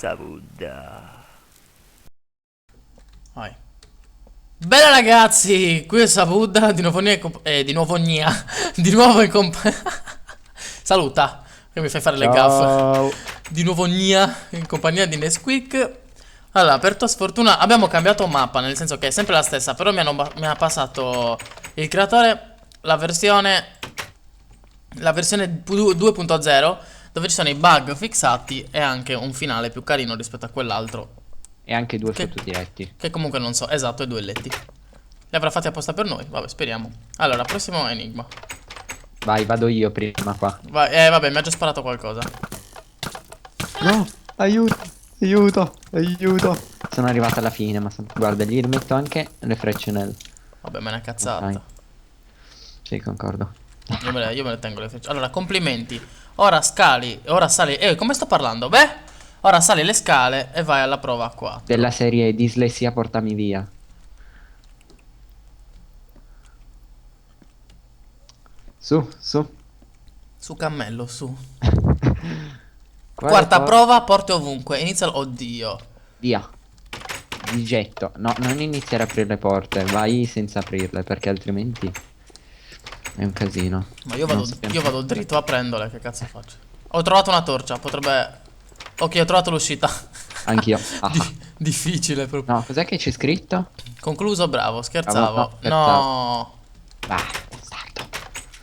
Sapuda. Vai. Bene ragazzi, qui è Sapuda, di nuovo di nuovo Nia, di nuovo in compagnia. Saluta, che mi fai fare le gaffe. Ciao. Di nuovo Nia, in compagnia di Nesquik. Allora, per tua sfortuna abbiamo cambiato mappa, nel senso che è sempre la stessa, però mi ha passato il creatore la versione 2.0, dove ci sono i bug fissati e anche un finale più carino rispetto a quell'altro. E anche due Che, foto diretti. che comunque non so, esatto, e duelletti. Li avrà fatti apposta per noi, vabbè, speriamo. Allora, prossimo enigma. Vai, vado io prima qua. Vai, vabbè, mi ha già sparato qualcosa. No, aiuto, aiuto, aiuto. Sono arrivato alla fine, ma guarda, gli rimetto anche le frecce nel... Vabbè, me ne è cazzata. Ok. Sì, concordo. Io me le tengo le frecce. Allora, complimenti. Ora scali, ora sali. Come sto parlando? Beh, ora sali le scale e vai alla prova qua. Della serie dislessia portami via. Su, su. Su cammello, su. Quale Quarta por- prova, porte ovunque. Inizia. Oddio. Via. Di getto. No, non iniziare a aprire le porte. Vai senza aprirle, perché altrimenti è un casino. Ma io Non vado, sappiamo io vado sempre. dritto a prendere, che cazzo faccio? Ho trovato una torcia, potrebbe... Ok, ho trovato l'uscita. Anch'io. Ah. Difficile proprio. No, cos'è che c'è scritto? Concluso, bravo, Bravo, scherzavo. no, scherzavo. No. Vai, bastardo.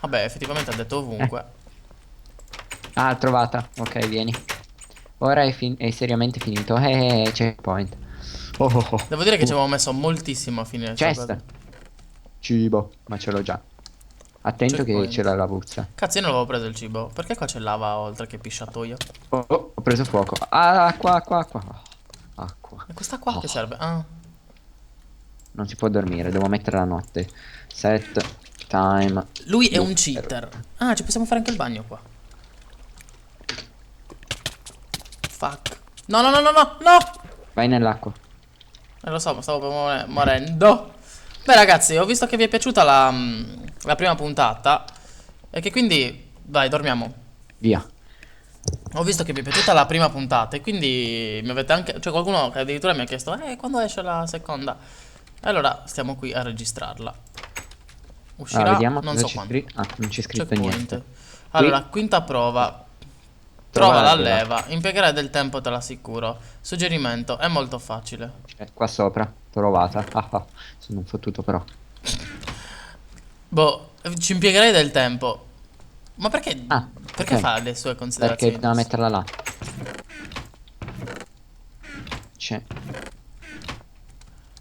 Vabbè, effettivamente ha detto ovunque. Ah, trovata. Ok, vieni. Ora è seriamente finito. Checkpoint. Oh, oh, oh. Devo dire che ci avevo messo moltissimo a finire sta Chest. cosa. Cibo. Ma ce l'ho già. Attento che Checkpoint. c'è la lavuzza. Cazzo, io non avevo preso il cibo. Perché qua c'è lava oltre che pisciatoio? Oh, oh, ho preso fuoco. Ah, acqua, acqua, acqua. Oh, acqua. E questa qua che serve? Ah. Non si può dormire, devo mettere la notte. Set time. Lui è un cheater. Ah, ci possiamo fare anche il bagno qua. Fuck. No, no, no, no, no, no! Vai nell'acqua. Lo so, stavo proprio morendo. Beh ragazzi, ho visto che vi è piaciuta la prima puntata e che quindi... Vai, dormiamo. Via. Ho visto che vi è piaciuta la prima puntata e quindi mi avete anche... Cioè qualcuno che addirittura mi ha chiesto quando esce la seconda? E allora stiamo qui a registrarla. Uscirà Allora, vediamo non cosa so c'è quando. scritto. Ah, non c'è scritto Checkpoint. niente. Allora, quinta prova. Trova la leva. Impiegherai del tempo, te l'assicuro. Suggerimento, è molto facile. Qua sopra. Trovata. Ah, ah. Sono un fottuto però. Boh, ci impiegherei del tempo. Ma perché? Ah, Perché ok. fa le sue Perché considerazioni? dobbiamo metterla là. C'è.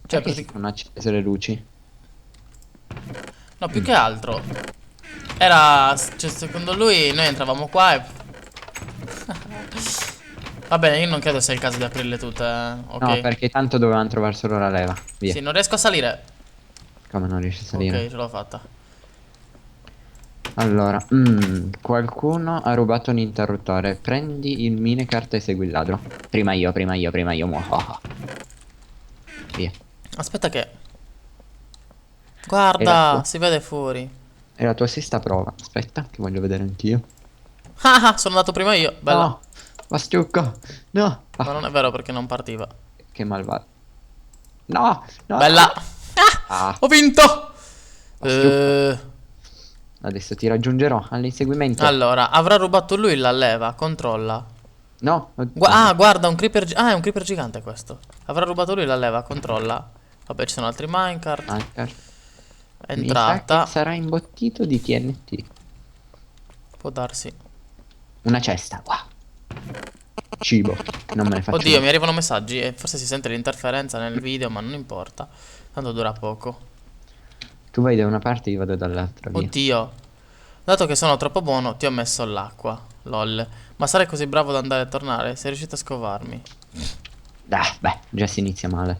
Cioè, Perché si sono accese le luci? no, più che altro. Era. Cioè, secondo lui, noi entravamo qua e. Va bene, io non credo sia il caso di aprirle tutte. Ok. No, perché tanto dovevamo trovare solo la leva. Via. Sì, non riesco a salire. Come non riesci a salire? Ok, ce l'ho fatta. Allora, qualcuno ha rubato un interruttore. Prendi il minecart e segui il ladro. Prima io, prima io, prima io. Via. Aspetta che. E la Guarda, tua? si vede fuori. È la tua sesta prova. Aspetta, che voglio vedere anch'io. Ah, sono andato prima io. Bella. No, Bastiucco. No. Ah, Ma non è vero perché non partiva. che malvado. No, no. Bella. Ah, Ho vinto. Bastiucco. Adesso ti raggiungerò all'inseguimento. Allora, avrà rubato lui la leva. Controlla. No. Guarda, un creeper. Ah, è un creeper gigante questo. Avrà rubato lui la leva. Controlla. Vabbè, ci sono altri minecart. Minecart. Mi sa Entrata. che sarà imbottito di TNT. Può darsi. Una cesta, qua. Cibo. Non me ne faccio. Oddio, mi arrivano messaggi e forse si sente l'interferenza nel video, ma non importa. Tanto dura poco. Tu vai da una parte, io vado dall'altra. Via. Oddio. Dato che sono troppo buono, ti ho messo l'acqua. Lol. Ma sarei così bravo da andare e tornare? Sei riuscito a scovarmi. Beh, già si inizia male.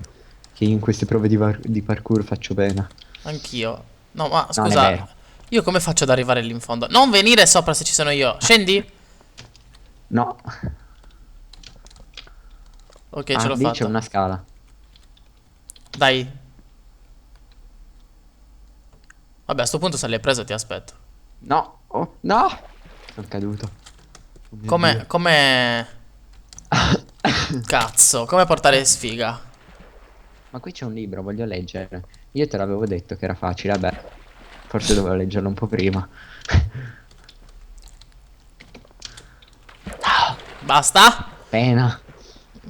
Che io in queste prove di parkour faccio pena. Anch'io. No, ma Non è scusa. vero. Io come faccio ad arrivare lì in fondo? Non venire sopra se ci sono io. Scendi? No. Ok, ce l'ho Lì c'è fatta. una scala. Dai. Vabbè, a sto punto se l'hai preso ti aspetto. No. Oh, no. Sono caduto. Oh mio Come... Dio. Come... Cazzo, come portare sfiga? Ma qui c'è un libro, voglio leggere. Io te l'avevo detto che era facile, vabbè. Forse dovevo leggerlo un po' prima. Basta? Pena.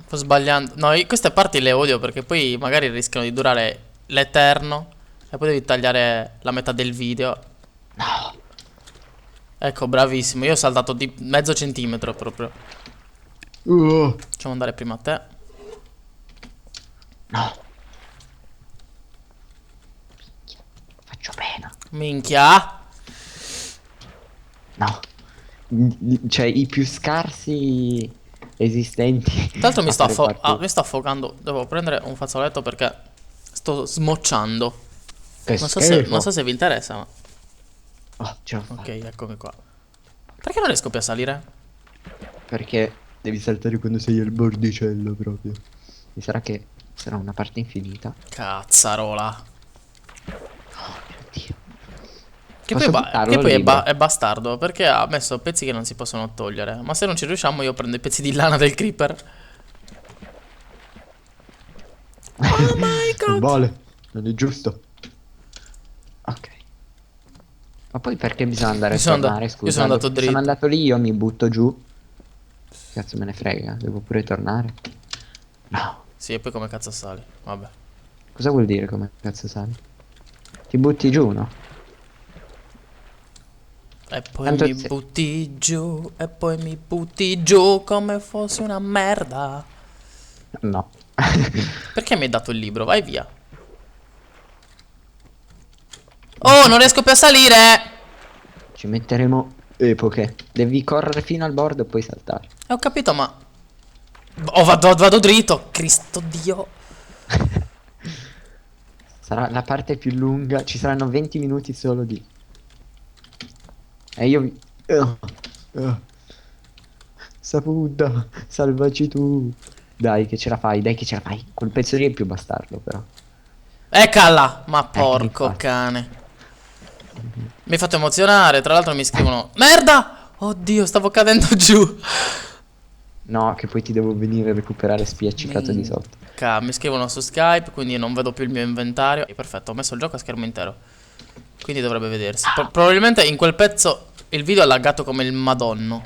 Sto sbagliando. No, queste parti le odio perché poi magari rischiano di durare l'eterno. E poi devi tagliare la metà del video. No. Ecco, bravissimo. Io ho saltato di mezzo centimetro proprio. Facciamo andare prima a te. No. Faccio pena. Minchia. No. Cioè, i più scarsi esistenti. Tra l'altro a fare partita. mi sto affogando. Devo prendere un fazzoletto perché sto smocciando. Che Non schifo. so se vi interessa, ma... Oh, ce l'ho Ok, fatta. eccomi qua. Perché non riesco più a salire? Perché devi saltare quando sei al bordicello proprio. Mi sarà che sarà una parte infinita. Cazzarola. Oddio. Che Posso poi, buttarlo che il poi libro? è bastardo perché ha messo pezzi che non si possono togliere. Ma se non ci riusciamo io prendo i pezzi di lana del creeper. Oh my Non god. vale, non è giusto. Ok. Ma poi perché bisogna andare a tornare? Io sono Scusa, andato sono dritto. andato lì, io mi butto giù. Cazzo me ne frega, devo pure tornare. No. Sì, e poi come cazzo sali? Vabbè. Cosa vuol dire come cazzo sali? Ti butti giù, no? E poi Tanto mi butti giù, e poi mi butti giù come fossi una merda. No. Perché mi hai dato il libro? Vai via. Oh, non riesco più a salire! Ci metteremo epoche. Devi correre fino al bordo e poi saltare. Ho capito, ma... Oh, vado dritto. Cristo Dio. Sarà la parte più lunga. Ci saranno 20 minuti solo di... E io... Uh. Saputa, salvaci tu. Dai che ce la fai, dai che ce la fai. Quel pezzo lì è il più bastardo però. Eccola! Ma porco infatti. cane. Mi hai fatto emozionare. Tra l'altro mi scrivono... Merda! Oddio, stavo cadendo giù. No, che poi ti devo venire a recuperare spiaccicato di sotto. Mi scrivono su Skype, quindi non vedo più il mio inventario. Perfetto, ho messo il gioco a schermo intero. Quindi dovrebbe vedersi. Probabilmente in quel pezzo il video è laggato come il madonno.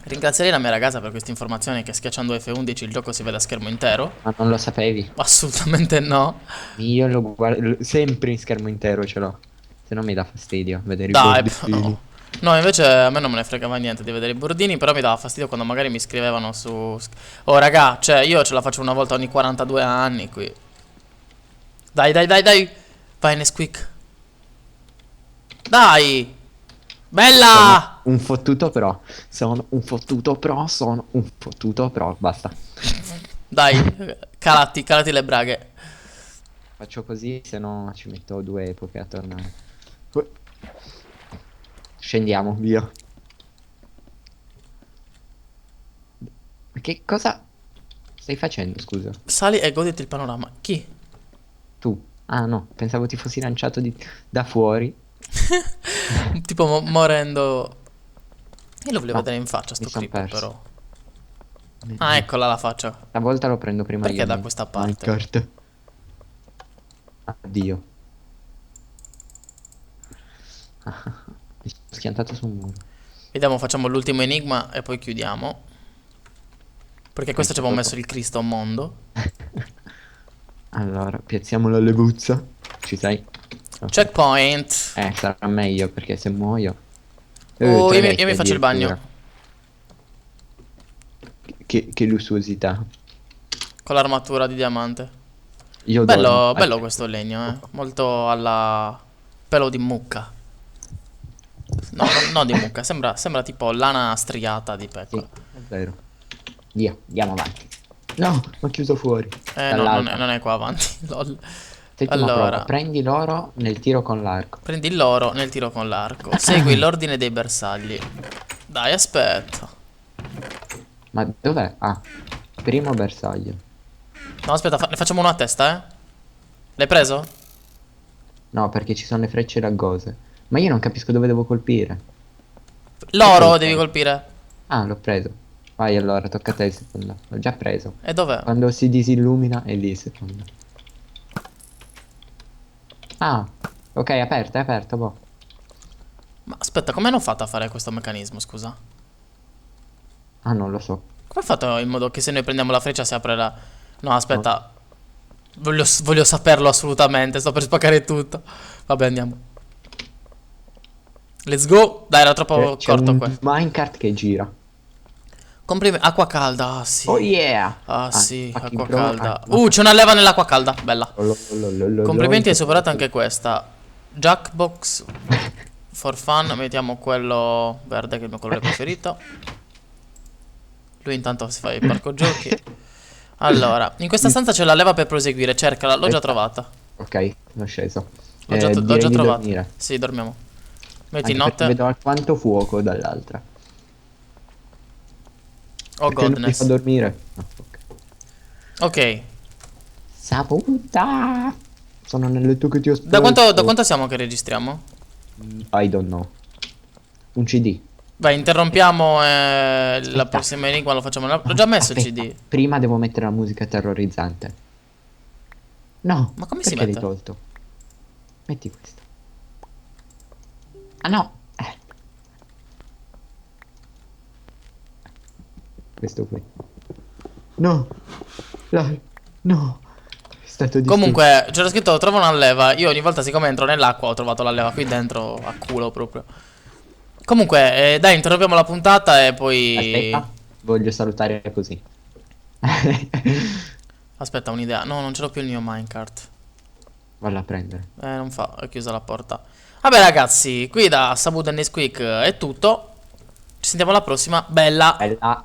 Ringrazierei la mia ragazza per questa informazione che schiacciando F11 il gioco si vede a schermo intero. Ma non lo sapevi? Assolutamente no. Io lo guardo sempre in schermo intero ce l'ho. Se no mi dà fastidio vedere i Dai, bordini. no. No, invece a me non me ne fregava niente di vedere i bordini, però mi dava fastidio quando magari mi scrivevano su... Oh raga, cioè io ce la faccio una volta ogni 42 anni qui. Dai, dai, dai, dai. Vai Nesquik. Dai. Bella. Sono un fottuto pro. Sono un fottuto pro. Sono un fottuto pro. Basta. Dai, calati le braghe. Faccio così, se no ci metto 2 epoche a tornare. Scendiamo, via. Che cosa stai facendo, scusa? Sali e goditi il panorama. Chi? Tu? Ah no, pensavo ti fossi lanciato da fuori. Tipo morendo. Io lo voglio No, vedere in faccia sto mi son creeper perso. però. Ah, eccola la faccia. Stavolta lo prendo prima Perché io. da questa parte? Minecart. Addio. Mi sono schiantato su un muro. Vediamo, facciamo l'ultimo enigma e poi chiudiamo. Perché questo ci abbiamo messo il Cristo mondo. Allora, piazziamo la levuzza. Ci sei? Ok. Checkpoint. Sarà meglio perché se muoio. Oh, tre io vecchie mi faccio il bagno. addirittura. Che lussuosità. Con l'armatura di diamante. Io Bello, dormo. bello questo legno, Molto alla pelo di mucca. No, no di mucca, sembra tipo lana striata di Sì, pecora. è vero. Via, andiamo avanti. No, mi ha chiuso fuori. No, Dall'alba. non è qua avanti. Lol. Settima prova. Allora, Prendi l'oro nel tiro con l'arco. prendi l'oro nel tiro con l'arco. Segui l'ordine dei bersagli. Dai, aspetta. Ma dov'è? Ah, primo bersaglio. No, aspetta, ne facciamo uno a testa, L'hai preso? No, perché ci sono le frecce raggose. Ma io non capisco dove devo colpire. L'oro Ok. devi colpire. Ah, l'ho preso. Vai allora, tocca a te il secondo. L'ho già preso. E dov'è? Quando si disillumina è lì il secondo. Ah, ok, è aperto, boh. Ma aspetta, come hanno fatto a fare questo meccanismo, scusa? Ah, non lo so. Come hai fatto in modo che se noi prendiamo la freccia si apre la... No, aspetta. Voglio saperlo assolutamente, sto per spaccare tutto. Vabbè, andiamo. Let's go. Dai, era troppo C'è corto un qua. minecart che gira. Acqua calda, ah sì. Oh yeah! Ah sì, fucking acqua pro- calda. ah, C'è una leva nell'acqua calda, bella. lolololololol. Complimenti, hai superato anche questa. Jackbox for fun, mettiamo quello verde che è il mio colore preferito. Lui intanto si fa il parco giochi. Allora, in questa stanza c'è la leva per proseguire, cercala, l'ho già trovata. Ok, l'ho sceso. L'ho Direi già di trovata. dormire. Sì, dormiamo. Metti Anche perché notte. vedo alquanto fuoco dall'altra. Oh Perché non mi fa godness. dormire? No, ok. Ok. Saputa! Sono nel letto che ti aspetto. Da quanto siamo che registriamo? I don't know. Un CD. Vai, interrompiamo la Aspetta. prossima enigma, lo facciamo. L'ho già messo il Aspetta, CD. prima devo mettere la musica terrorizzante. No, Ma come si perché l'hai mette? tolto? Metti questo. Ah no! Questo qui. No! No! È stato distrutto. Comunque, c'era scritto trova una leva. Io ogni volta, siccome entro nell'acqua, ho trovato la leva qui dentro a culo proprio. Comunque, dai, interrompiamo la puntata e poi... Aspetta, voglio salutare così. Aspetta, un'idea. No, non ce l'ho più il mio minecart. Vallo a prendere. Non fa, è chiusa la porta. Vabbè ragazzi, qui da Sabu da Nesquik è tutto. Ci sentiamo alla prossima. Bella! Bella.